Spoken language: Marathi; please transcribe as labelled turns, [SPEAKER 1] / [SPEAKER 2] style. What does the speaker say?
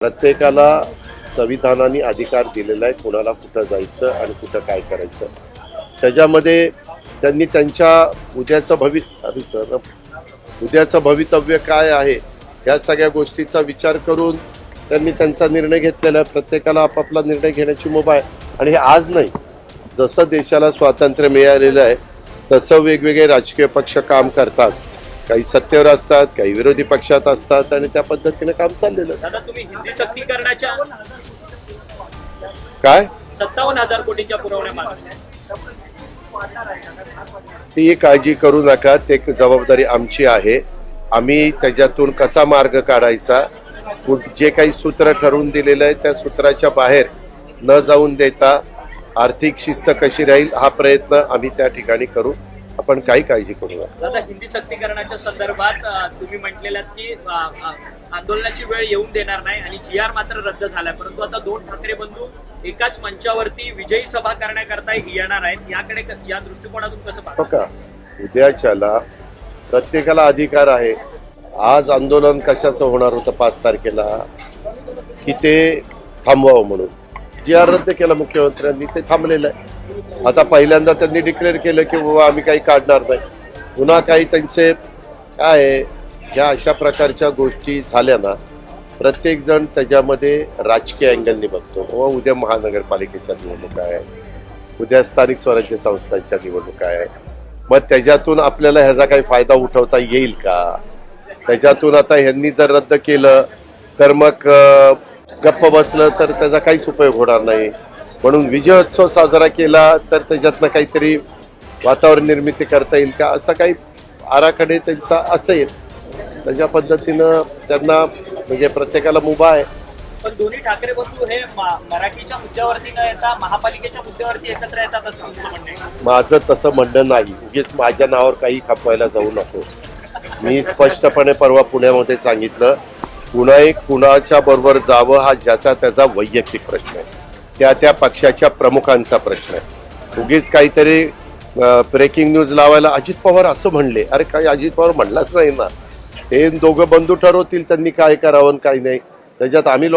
[SPEAKER 1] प्रत्येकाला संविधानाने अधिकार दिलेला आहे कोणाला कुठं जायचं आणि कुठं काय करायचं. त्याच्यामध्ये त्यांनी त्यांच्या उद्याचं भवितव्य काय आहे ह्या सगळ्या गोष्टीचा विचार करून त्यांनी त्यांचा निर्णय घेतलेला आहे. प्रत्येकाला आपापला निर्णय घेण्याची मुभा आहे आणि हे आज नाही, जसं देशाला स्वातंत्र्य मिळालेलं आहे तसं वेगवेगळे राजकीय पक्ष काम करतात. काही सत्तेवर असतात, काही विरोधी पक्षात असतात आणि त्या पद्धतीने काम चाललेलं आहे.
[SPEAKER 2] दादा, तुम्ही हिंदी सक्तीकरणाच्या
[SPEAKER 1] काय
[SPEAKER 2] 57,000 कोटींच्या पुरवण्या मागण्या
[SPEAKER 1] ती काळजी करू नका, ते जबाबदारी आमची आहे. आम्ही त्याच्यातून कसा मार्ग काढायचा, जे काही सूत्र ठरवून दिलेलं आहे त्या सूत्राच्या बाहेर न जाऊन देता आर्थिक शिस्त कशी राहील हा प्रयत्न आम्ही त्या ठिकाणी करू. आपण काही काळजी करू नका.
[SPEAKER 2] दादा, हिंदी सक्तीकरणाच्या संदर्भात तुम्ही म्हटलेलं की आंदोलनाची वेळ येऊन देणार नाही आणि GR मात्र रद्द झालाय, परंतु आता दोन ठाकरे बंधू एकाच मंचावरती विजयी सभा करण्याकरता येणार आहेत. याकडे या दृष्टिकोनातून कसं पाहता?
[SPEAKER 1] बघा, उद्याच्याला प्रत्येकाला अधिकार आहे. आज आंदोलन कशाचं होणार होतं 5 तारखेला की ते थांबवावं म्हणून GR रद्द केला मुख्यमंत्र्यांनी, ते थांबलेलं आहे. आता पहिल्यांदा त्यांनी डिक्लेअर केलं की बाबा आम्ही काही काढणार नाही. पुन्हा काही त्यांचे काय ह्या अशा प्रकारच्या गोष्टी झाल्या ना, प्रत्येक जण त्याच्यामध्ये राजकीय अँगलने बघतो. व उद्या महानगरपालिकेच्या निवडणुका आहे, उद्या स्थानिक स्वराज्य संस्थांच्या निवडणुका आहे. मग त्याच्यातून आपल्याला ह्याचा काही फायदा उठवता येईल का? त्याच्यातून आता ह्यांनी जर रद्द केलं तर मग गप्प बसलं तर त्याचा काहीच उपयोग होणार नाही. म्हणून विजयोत्सव साजरा केला तर त्याच्यातनं काहीतरी वातावरण निर्मिती करता येईल का, असा काही आराखडे त्यांचा असेल. त्याच्या पद्धतीनं त्यांना म्हणजे प्रत्येकाला मुभा आहे.
[SPEAKER 2] पण दोन्ही ठाकरे बंधू हे मराठीच्या मुद्द्यावरती न येता महापालिकेच्या मुद्द्यावरती एकत्र येतात असं तुमचं म्हणणं आहे?
[SPEAKER 1] माझं तसं म्हणणं नाही. उगीच माझ्या नावावर काही खपवायला जाऊ नको. मी स्पष्टपणे परवा पुण्यामध्ये सांगितलं, कुणाच्या बरोबर जावं हा ज्याचा त्याचा वैयक्तिक प्रश्न आहे, त्या पक्षाच्या प्रमुखांचा प्रश्न आहे. उगीच काहीतरी ब्रेकिंग न्यूज लावायला अजित पवार असं म्हणले, अरे काही अजित पवार म्हणलाच नाही ना. ते दोघं बंधू ठरवतील त्यांनी काय करावं काय नाही. त्याच्यात आम्ही